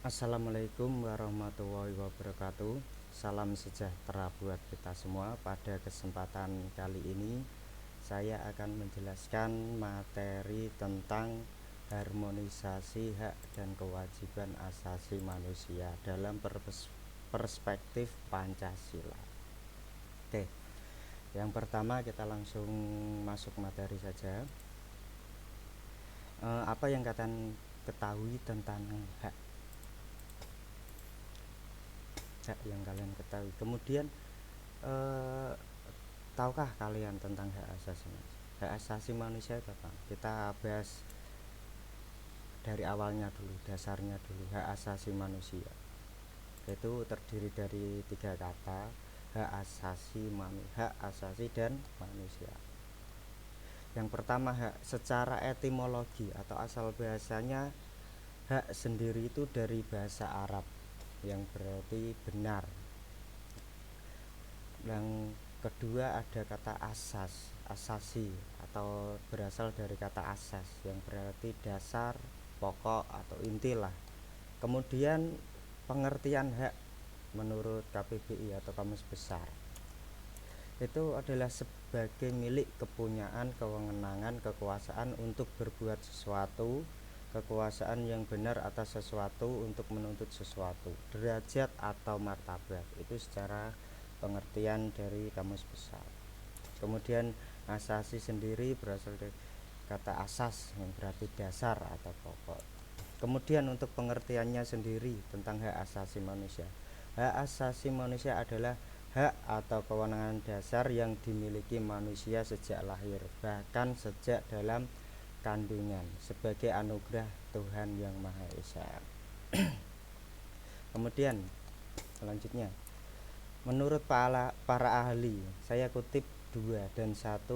Assalamualaikum warahmatullahi wabarakatuh. Salam sejahtera buat kita semua. Pada kesempatan kali ini saya akan menjelaskan materi tentang harmonisasi hak dan kewajiban asasi manusia dalam perspektif Pancasila. Oke, yang pertama kita langsung masuk materi saja. Apa yang kalian ketahui tentang hak yang kalian ketahui? Kemudian tahukah kalian tentang hak asasi manusia? Hak asasi manusia itu apa? Kita bahas dari awalnya dulu, dasarnya dulu. Hak asasi manusia itu terdiri dari 3 kata: hak asasi dan manusia. Yang pertama, hak. Secara etimologi atau asal bahasanya, hak sendiri itu dari bahasa Arab yang berarti benar. Yang kedua ada kata asasi atau berasal dari kata asas yang berarti dasar, pokok atau intilah. Kemudian pengertian hak menurut KBBI atau Kamus Besar itu adalah sebagai milik, kepunyaan, kewenangan, kekuasaan untuk berbuat sesuatu, kekuasaan yang benar atas sesuatu untuk menuntut sesuatu, derajat atau martabat. Itu secara pengertian dari Kamus Besar. Kemudian asasi sendiri berasal dari kata asas yang berarti dasar atau pokok. Kemudian untuk pengertiannya sendiri tentang hak asasi manusia. Hak asasi manusia adalah hak atau kewenangan dasar yang dimiliki manusia sejak lahir, bahkan sejak dalam kandungan, sebagai anugerah Tuhan Yang Maha Esa. Kemudian selanjutnya, menurut para ahli, saya kutip 2 dan 1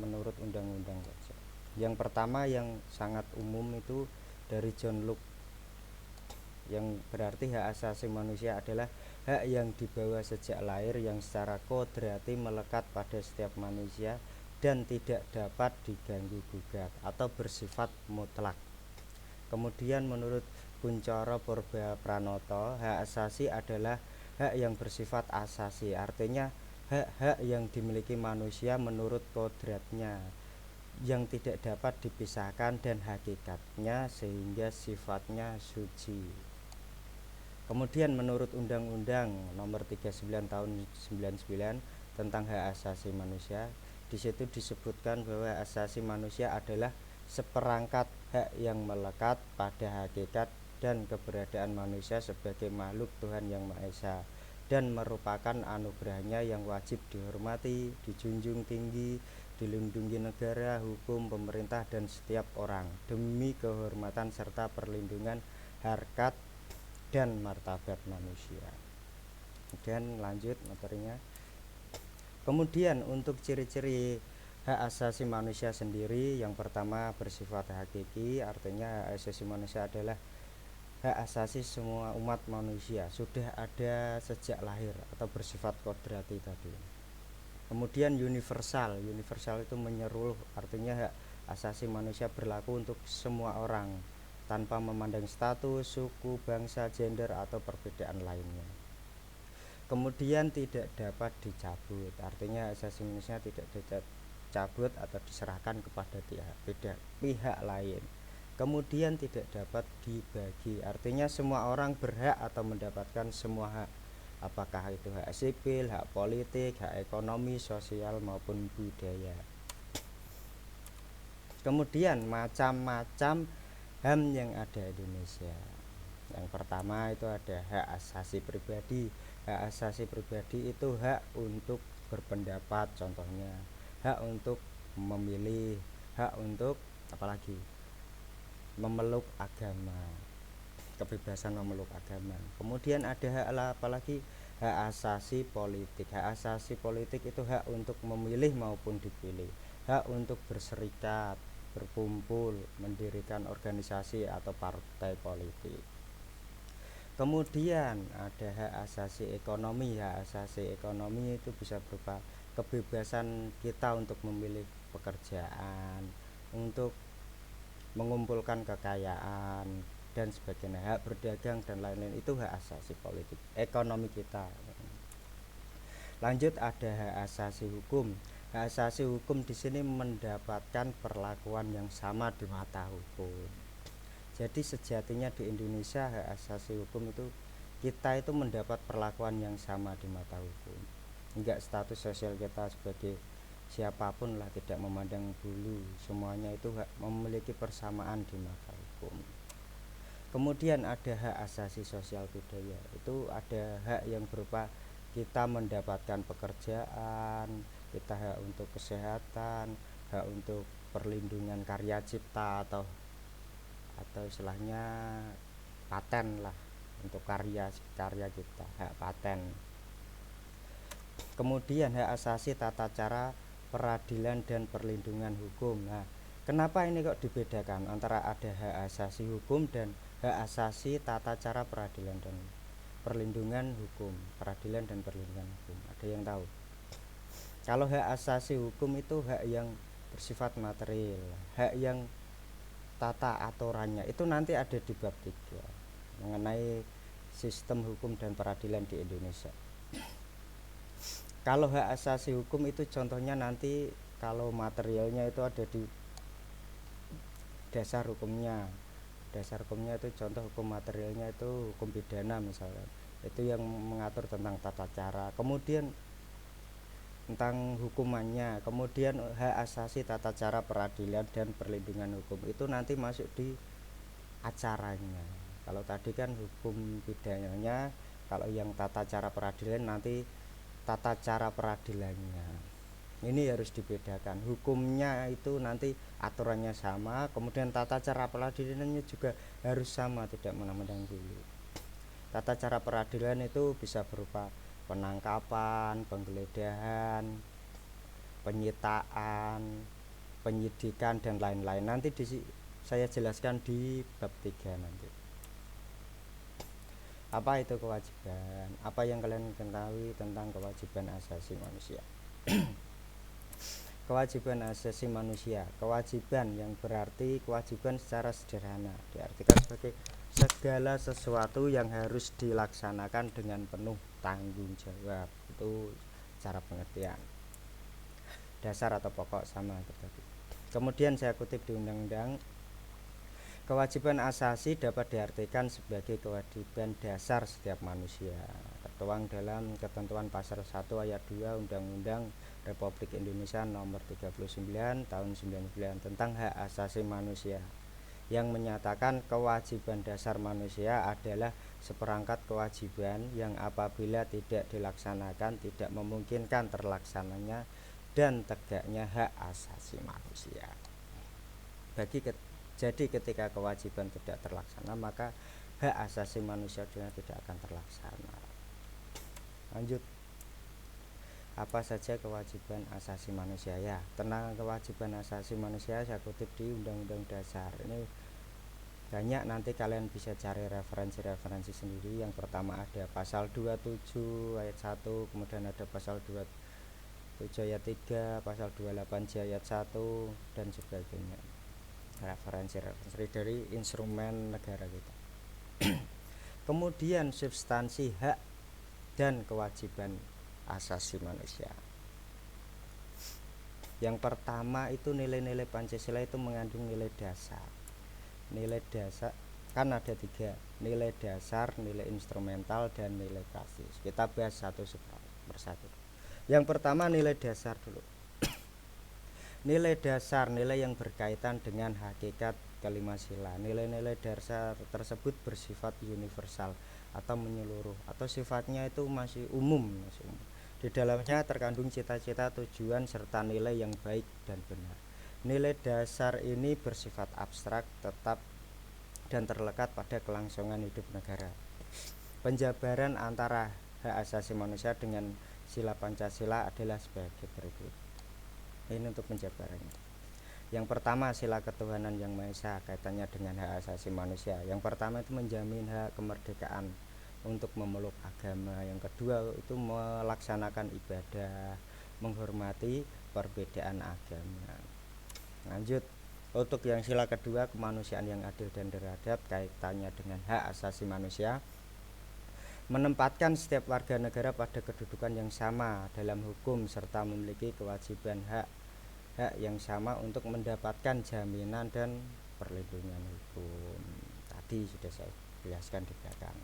menurut undang-undang saja. Yang pertama yang sangat umum itu dari John Locke, yang berarti hak asasi manusia adalah hak yang dibawa sejak lahir, yang secara kodrati melekat pada setiap manusia dan tidak dapat diganggu gugat atau bersifat mutlak. Kemudian menurut Kuncoro Purba-Pranoto, hak asasi adalah hak yang bersifat asasi, artinya hak-hak yang dimiliki manusia menurut kodratnya, yang tidak dapat dipisahkan dan hakikatnya sehingga sifatnya suci. Kemudian menurut Undang-Undang Nomor 39 Tahun 99 tentang hak asasi manusia, di situ disebutkan bahwa hak asasi manusia adalah seperangkat hak yang melekat pada hakikat dan keberadaan manusia sebagai makhluk Tuhan Yang Maha Esa, dan merupakan anugerahnya yang wajib dihormati, dijunjung tinggi, dilindungi negara, hukum, pemerintah, dan setiap orang demi kehormatan serta perlindungan harkat dan martabat manusia. Kemudian lanjut materinya. Kemudian untuk ciri-ciri hak asasi manusia sendiri, yang pertama bersifat hakiki, artinya hak asasi manusia adalah hak asasi semua umat manusia, sudah ada sejak lahir atau bersifat kodrati tadi. Kemudian universal itu menyeluruh, artinya hak asasi manusia berlaku untuk semua orang tanpa memandang status, suku, bangsa, gender atau perbedaan lainnya. Kemudian tidak dapat dicabut, artinya hak asasi manusia tidak dicabut atau diserahkan kepada pihak lain. Kemudian tidak dapat dibagi, artinya semua orang berhak atau mendapatkan semua hak, apakah itu hak sipil, hak politik, hak ekonomi, sosial maupun budaya. Kemudian macam-macam HAM yang ada di Indonesia. Yang pertama itu ada hak asasi pribadi. Hak asasi pribadi itu hak untuk berpendapat, contohnya hak untuk memilih, hak untuk apalagi memeluk agama, kebebasan memeluk agama. Kemudian ada hak apalagi hak asasi politik. Hak asasi politik itu hak untuk memilih maupun dipilih, hak untuk berserikat, berkumpul, mendirikan organisasi atau partai politik. Kemudian ada hak asasi ekonomi. Hak asasi ekonomi itu bisa berupa kebebasan kita untuk memilih pekerjaan, untuk mengumpulkan kekayaan, dan sebagainya, hak berdagang dan lain-lain, itu hak asasi politik ekonomi kita. Lanjut, ada hak asasi hukum. Hak asasi hukum di sini mendapatkan perlakuan yang sama di mata hukum. Jadi sejatinya di Indonesia hak asasi hukum itu kita itu mendapat perlakuan yang sama di mata hukum. Enggak status sosial kita sebagai siapapun lah, tidak memandang bulu, semuanya itu hak memiliki persamaan di mata hukum. Kemudian ada hak asasi sosial budaya, itu ada hak yang berupa kita mendapatkan pekerjaan, kita hak untuk kesehatan, hak untuk perlindungan karya cipta atau istilahnya paten lah, untuk karya kita, hak paten. Kemudian hak asasi tata cara peradilan dan perlindungan hukum. Nah, kenapa ini kok dibedakan antara ada hak asasi hukum dan hak asasi tata cara peradilan dan perlindungan hukum, peradilan dan perlindungan hukum? Ada yang tahu? Kalau hak asasi hukum itu hak yang bersifat material, hak yang tata aturannya itu nanti ada di bab 3 mengenai sistem hukum dan peradilan di Indonesia. Kalau hak asasi hukum itu contohnya nanti, kalau materialnya itu ada di dasar hukumnya. Dasar hukumnya itu contoh hukum materialnya itu hukum pidana misalnya, itu yang mengatur tentang tata cara, kemudian tentang hukumannya. Kemudian hak asasi tata cara peradilan dan perlindungan hukum itu nanti masuk di acaranya. Kalau tadi kan hukum pidananya, kalau yang tata cara peradilan nanti tata cara peradilannya. Ini harus dibedakan, hukumnya itu nanti aturannya sama, kemudian tata cara peradilannya juga harus sama, tidak memandang bulu. Tata cara peradilan itu bisa berupa penangkapan, penggeledahan, penyitaan, penyidikan dan lain-lain. Nanti saya jelaskan di bab 3 nanti. Apa itu kewajiban? Apa yang kalian ketahui tentang kewajiban asasi manusia? Kewajiban asasi manusia, kewajiban yang berarti kewajiban secara sederhana diartikan sebagai segala sesuatu yang harus dilaksanakan dengan penuh tanggung jawab. Itu cara pengertian dasar atau pokok sama tadi. Kemudian saya kutip di undang-undang, kewajiban asasi dapat diartikan sebagai kewajiban dasar setiap manusia, tertuang dalam ketentuan pasal 1 ayat 2 Undang-Undang Republik Indonesia nomor 39 tahun 99 tentang hak asasi manusia, yang menyatakan kewajiban dasar manusia adalah seperangkat kewajiban yang apabila tidak dilaksanakan tidak memungkinkan terlaksananya dan tegaknya hak asasi manusia. Jadi ketika kewajiban tidak terlaksana, maka hak asasi manusia juga tidak akan terlaksana. Lanjut, apa saja kewajiban asasi manusia? Ya, tentang kewajiban asasi manusia saya kutip di Undang-Undang Dasar. Ini banyak, nanti kalian bisa cari referensi sendiri. Yang pertama ada pasal 27 ayat 1, kemudian ada pasal 27 ayat 3, pasal 28J ayat 1 dan sebagainya. Referensi dari instrumen negara kita. Kemudian substansi hak dan kewajiban asasi manusia. Yang pertama itu nilai-nilai Pancasila itu mengandung nilai dasar. Nilai dasar kan ada 3, nilai dasar, nilai instrumental, dan nilai praktis. Kita bahas satu persatu. Yang pertama nilai dasar dulu. Nilai dasar, nilai yang berkaitan dengan hakikat kelima sila. Nilai-nilai dasar tersebut bersifat universal atau menyeluruh, atau sifatnya itu masih umum. Di dalamnya terkandung cita-cita, tujuan, serta nilai yang baik dan benar. Nilai dasar ini bersifat abstrak, tetap, dan terlekat pada kelangsungan hidup negara. Penjabaran antara hak asasi manusia dengan sila Pancasila adalah sebagai berikut. Ini untuk penjabarannya. Yang pertama, sila ketuhanan yang Maha Esa, kaitannya dengan hak asasi manusia. Yang pertama itu menjamin hak kemerdekaan untuk memeluk agama. Yang kedua itu melaksanakan ibadah, menghormati perbedaan agama. Lanjut, Untuk yang sila kedua, kemanusiaan yang adil dan beradab, kaitannya dengan hak asasi manusia, menempatkan setiap warga negara pada kedudukan yang sama dalam hukum serta memiliki kewajiban hak yang sama untuk mendapatkan jaminan dan perlindungan hukum. Tadi sudah saya jelaskan di belakang.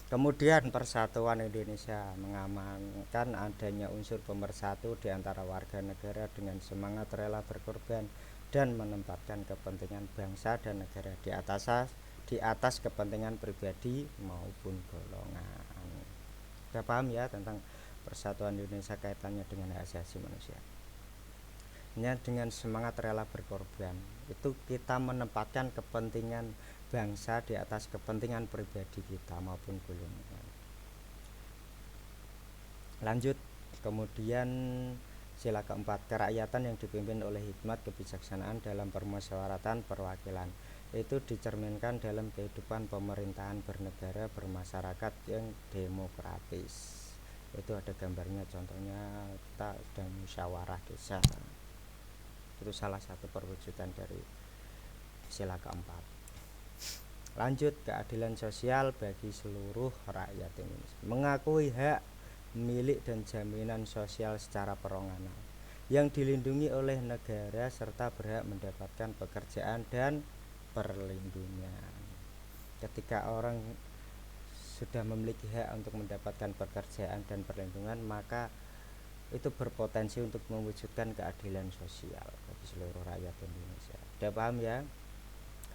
Kemudian persatuan Indonesia mengamankan adanya unsur pemersatu di antara warga negara dengan semangat rela berkorban dan menempatkan kepentingan bangsa dan negara di atas kepentingan pribadi maupun golongan. Sudah paham ya tentang persatuan Indonesia kaitannya dengan hak asasi manusia. Dengan semangat rela berkorban itu kita menempatkan kepentingan bangsa di atas kepentingan pribadi kita maupun golongan. Lanjut, kemudian sila keempat, kerakyatan yang dipimpin oleh hikmat kebijaksanaan dalam permusyawaratan perwakilan itu dicerminkan dalam kehidupan pemerintahan bernegara bermasyarakat yang demokratis. Itu ada gambarnya, contohnya kita sedang musyawarah desa. Itu salah satu perwujudan dari sila keempat. Lanjut, keadilan sosial bagi seluruh rakyat Indonesia, mengakui hak milik dan jaminan sosial secara perorangan yang dilindungi oleh negara serta berhak mendapatkan pekerjaan dan perlindungan. Ketika orang sudah memiliki hak untuk mendapatkan pekerjaan dan perlindungan, maka itu berpotensi untuk mewujudkan keadilan sosial bagi seluruh rakyat Indonesia. Sudah paham ya?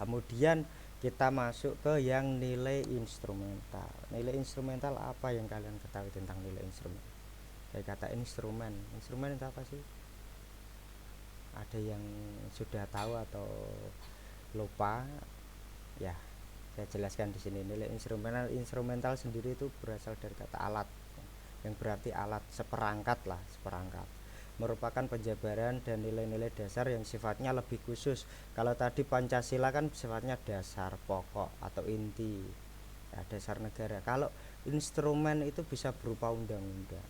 Kemudian kita masuk ke yang nilai instrumental. Nilai instrumental apa yang kalian ketahui tentang nilai instrumen? Saya kata instrumen itu apa sih? Ada yang sudah tahu atau lupa? Ya, saya jelaskan di sini. Nilai instrumental sendiri itu berasal dari kata alat, yang berarti alat, seperangkat, merupakan penjabaran dan nilai-nilai dasar yang sifatnya lebih khusus. Kalau tadi Pancasila kan sifatnya dasar pokok atau inti ya, dasar negara. Kalau instrumen itu bisa berupa undang-undang.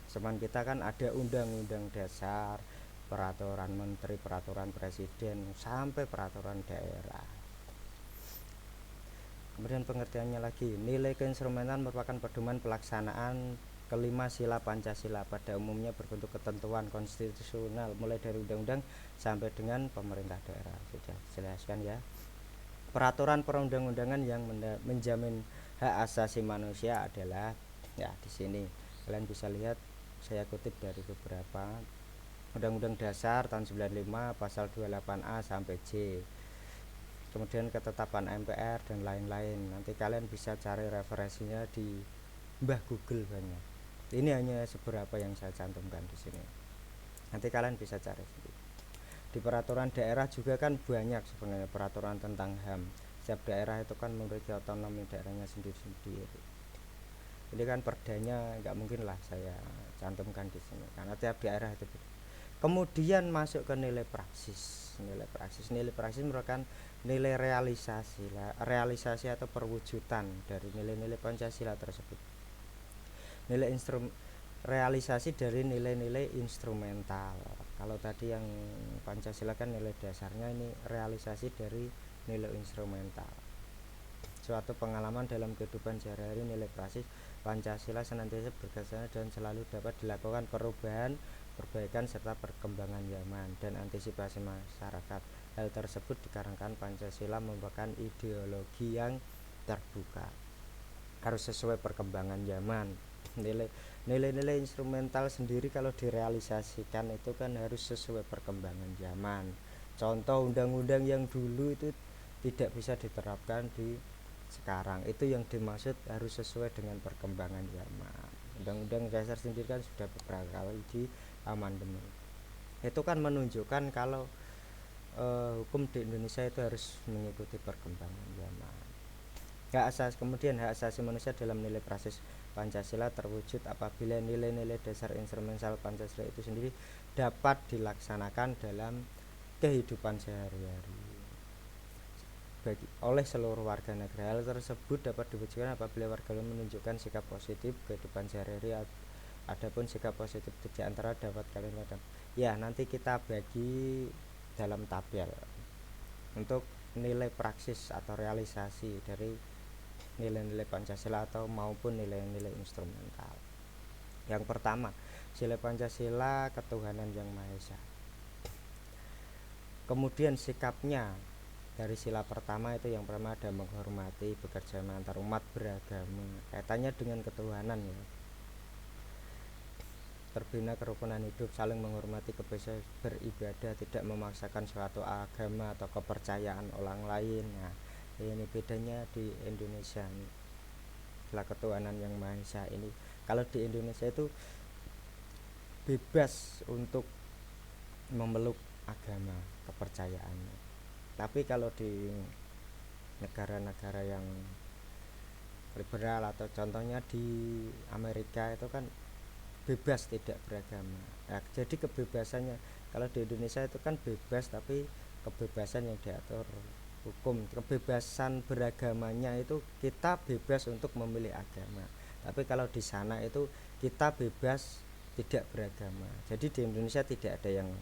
Semen kita kan ada undang-undang dasar, peraturan menteri, peraturan presiden, sampai peraturan daerah. Kemudian pengertiannya lagi, nilai keinstrumenan merupakan pedoman pelaksanaan kelima sila Pancasila, pada umumnya berbentuk ketentuan konstitusional mulai dari undang-undang sampai dengan pemerintah daerah. Sudah jelaskan ya. Peraturan perundang-undangan yang menjamin hak asasi manusia adalah ya di sini. Kalian bisa lihat, saya kutip dari beberapa Undang-Undang Dasar tahun 95 pasal 28A sampai J. Kemudian ketetapan MPR dan lain-lain. Nanti kalian bisa cari referensinya di Mbah Google banyak. Ini hanya beberapa yang saya cantumkan di sini. Nanti kalian bisa cari sendiri. Di peraturan daerah juga kan banyak sebenarnya peraturan tentang HAM. Setiap daerah itu kan memiliki otonomi daerahnya sendiri-sendiri. Ini kan perdanya nggak mungkin lah saya cantumkan di sini karena tiap daerah itu beda. Kemudian masuk ke nilai praksis. Nilai praksis merupakan nilai realisasi atau perwujudan dari nilai-nilai Pancasila tersebut. Realisasi dari nilai-nilai instrumental. Kalau tadi yang Pancasila kan nilai dasarnya, ini realisasi dari nilai instrumental. Suatu pengalaman dalam kehidupan sehari-hari, nilai praksis Pancasila senantiasa berkesan dan selalu dapat dilakukan perbaikan serta perkembangan zaman dan antisipasi masyarakat. Hal tersebut dikarenakan Pancasila merupakan ideologi yang terbuka, harus sesuai perkembangan zaman. Nilai-nilai instrumental sendiri kalau direalisasikan itu kan harus sesuai perkembangan zaman. Contoh undang-undang yang dulu itu tidak bisa diterapkan di sekarang, itu yang dimaksud harus sesuai dengan perkembangan zaman. Undang-undang dasar sendiri kan sudah beberapa kali di amandemen. Itu kan menunjukkan kalau hukum di Indonesia itu harus mengikuti perkembangan zaman. Kemudian hak asasi manusia dalam nilai praksis Pancasila terwujud apabila nilai-nilai dasar instrumental Pancasila itu sendiri dapat dilaksanakan dalam kehidupan sehari-hari oleh seluruh warga negara. Hal tersebut dapat diwujudkan apabila warga menunjukkan sikap positif kehidupan sehari-hari. Adapun sikap positif di antara dapat kalian ya nanti kita bagi dalam tabel untuk nilai praksis atau realisasi dari nilai-nilai Pancasila atau maupun nilai-nilai instrumental. Yang pertama, sila Pancasila ketuhanan yang Maha Esa. Kemudian sikapnya dari sila pertama itu yang pertama ada menghormati, bekerja sama antar umat beragama, kaitannya dengan ketuhanan ya. Terbina kerukunan hidup, saling menghormati, kebebasan beribadah, tidak memaksakan suatu agama atau kepercayaan orang lain. Nah, ini bedanya di Indonesia nih. Sila ketuhanan yang Maha Esa ini, kalau di Indonesia itu bebas untuk memeluk agama kepercayaannya, tapi kalau di negara-negara yang liberal atau contohnya di Amerika itu kan bebas tidak beragama. Nah, jadi kebebasannya kalau di Indonesia itu kan bebas tapi kebebasan yang diatur hukum. Kebebasan beragamanya itu kita bebas untuk memilih agama, tapi kalau di sana itu kita bebas tidak beragama. Jadi di Indonesia tidak ada yang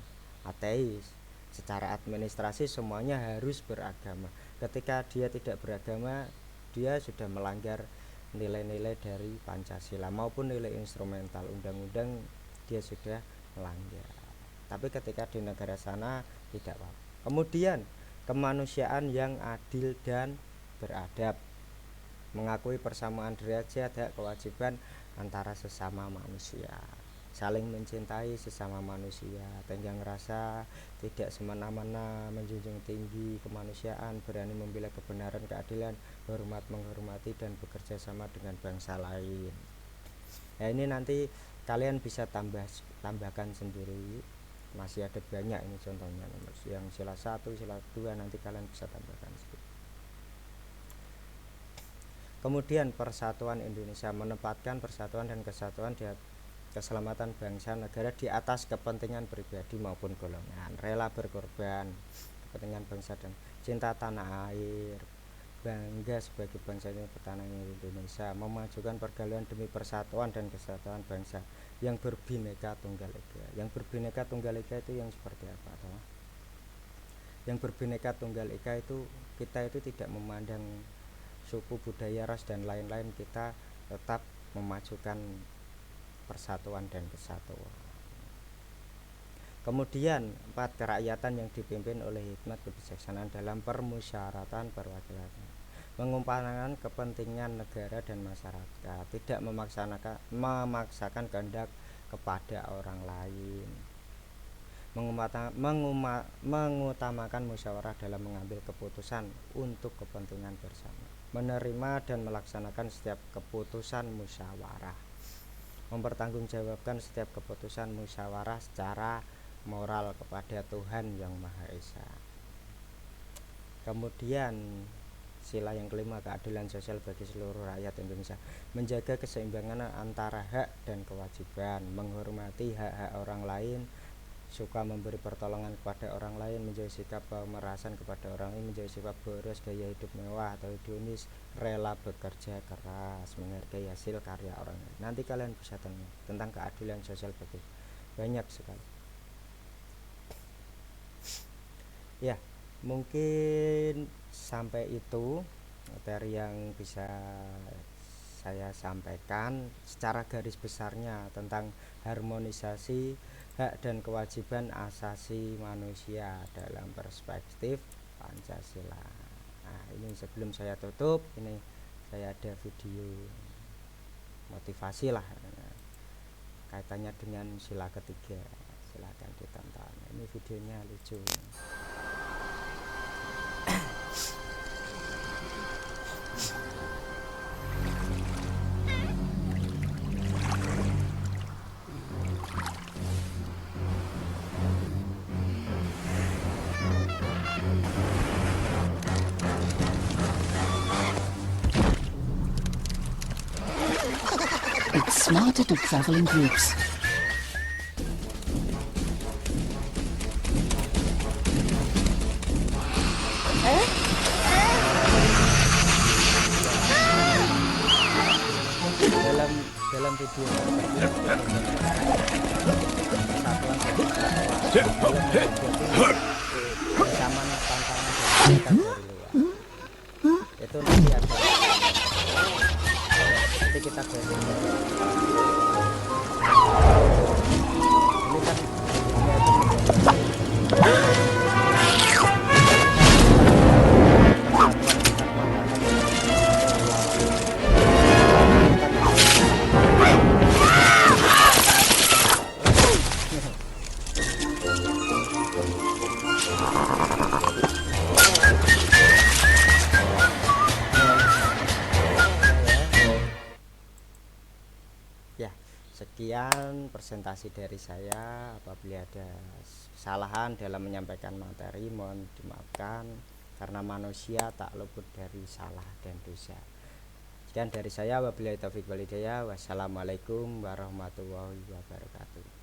ateis. Secara administrasi semuanya harus beragama. Ketika dia tidak beragama, dia sudah melanggar nilai-nilai dari Pancasila maupun nilai instrumental undang-undang, dia sudah melanggar. Tapi ketika di negara sana tidak apa-apa. Kemudian kemanusiaan yang adil dan beradab, mengakui persamaan derajat, hak, kewajiban antara sesama manusia, saling mencintai sesama manusia, tenggang rasa, tidak semena-mena, menjunjung tinggi kemanusiaan, berani membela kebenaran, keadilan, hormat menghormati dan bekerja sama dengan bangsa lain. Nah, ini nanti kalian bisa tambahkan sendiri, masih ada banyak ini contohnya, yang sila 1, sila 2 nanti kalian bisa tambahkan sendiri. Kemudian persatuan Indonesia, menempatkan persatuan dan kesatuan di keselamatan bangsa negara di atas kepentingan pribadi maupun golongan, rela berkorban kepentingan bangsa dan cinta tanah air, bangga sebagai bangsa yang bertanah Indonesia, memajukan pergaulan demi persatuan dan kesatuan bangsa yang berbineka tunggal ika. Yang berbineka tunggal ika itu yang seperti apa toh? Yang berbineka tunggal ika itu kita itu tidak memandang suku, budaya, ras dan lain-lain, kita tetap memajukan persatuan dan kesatuan. Kemudian 4, kerakyatan yang dipimpin oleh hikmat kebijaksanaan dalam permusyawaratan perwakilan, mengumpulkan kepentingan negara dan masyarakat, tidak memaksakan kehendak kepada orang lain, mengutamakan musyawarah dalam mengambil keputusan untuk kepentingan bersama, menerima dan melaksanakan setiap keputusan musyawarah, mempertanggungjawabkan setiap keputusan musyawarah secara moral kepada Tuhan yang Maha Esa. Kemudian sila yang kelima, keadilan sosial bagi seluruh rakyat Indonesia, menjaga keseimbangan antara hak dan kewajiban, menghormati hak-hak orang lain, suka memberi pertolongan kepada orang lain, menjauhi sikap pemerasan kepada orang lain, menjauhi sikap boros, gaya hidup mewah atau hedonis, rela bekerja keras, menghargai hasil karya orang lain. Nanti kalian bisa tentang keadilan sosial bagi banyak sekali. Ya, mungkin sampai itu materi yang bisa saya sampaikan secara garis besarnya tentang harmonisasi hak dan kewajiban asasi manusia dalam perspektif Pancasila. Nah, ini sebelum saya tutup, ini saya ada video motivasi lah, kaitannya dengan sila ketiga. Silahkan ditonton, ini videonya lucu. It's smarter to travel in groups. Dalam video persatuan tantangan dan kegiatan dari luar itu nanti ada nanti kita basic ini kan ya, sekian presentasi dari saya. Apabila ada kesalahan dalam menyampaikan materi mohon dimaafkan, karena manusia tak luput dari salah dan dosa. Sekian dari saya, wabillahi taufiq wal hidayah. Wassalamualaikum warahmatullahi wabarakatuh.